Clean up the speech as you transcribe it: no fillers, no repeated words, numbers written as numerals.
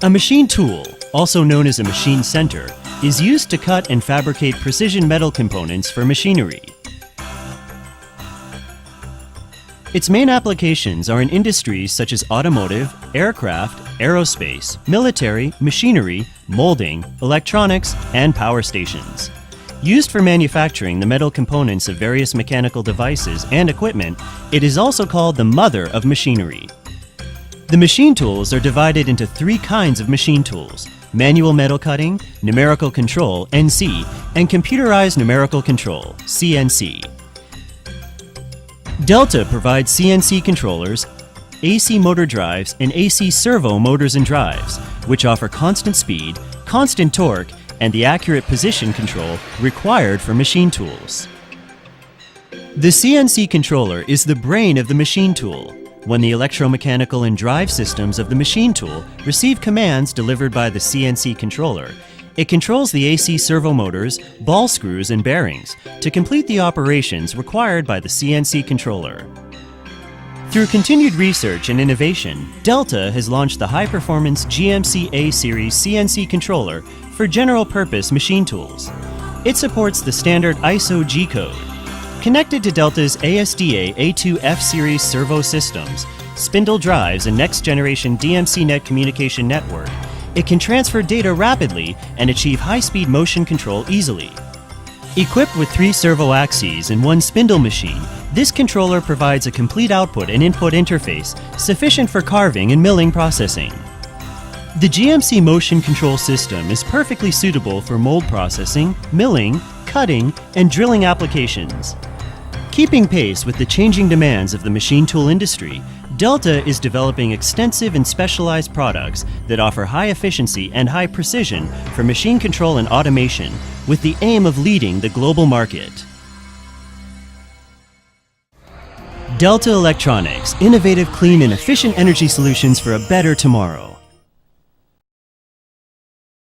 A machine tool, also known as a machine center, is used to cut and fabricate precision metal components for machinery. Its main applications are in industries such as automotive, aircraft, aerospace, military, machinery, molding, electronics, and power stations. Used for manufacturing the metal components of various mechanical devices and equipment, it is also called the mother of machinery. The machine tools are divided into three kinds of machine tools: manual metal cutting, numerical control, NC, and computerized numerical control, CNC. DELTA provides CNC controllers, AC motor drives, and AC servo motors and drives, which offer constant speed, constant torque, and the accurate position control required for machine tools. The CNC controller is the brain of the machine tool. When the electromechanical and drive systems of the machine tool receive commands delivered by the CNC controller, it controls the AC servo motors, ball screws, and bearings to complete the operations required by the CNC controller. Through continued research and innovation, DELTA has launched the high-performance GMC A-Series CNC controller for general-purpose machine tools. It supports the standard ISO G code. Connected to DELTA's ASDA A2 F-Series servo systems, spindle drives, and next-generation DMC-NET communication network, it can transfer data rapidly and achieve high-speed motion control easily. Equipped with 3 servo axes and 1 spindle machine, this controller provides a complete output and input interface sufficient for carving and milling processing. The GMC motion control system is perfectly suitable for mold processing, milling, cutting, and drilling applications. Keeping pace with the changing demands of the machine tool industry, DELTA is developing extensive and specialized products that offer high efficiency and high precision for machine control and automation, with the aim of leading the global market. DELTA Electronics, innovative, clean, and efficient energy solutions for a better tomorrow.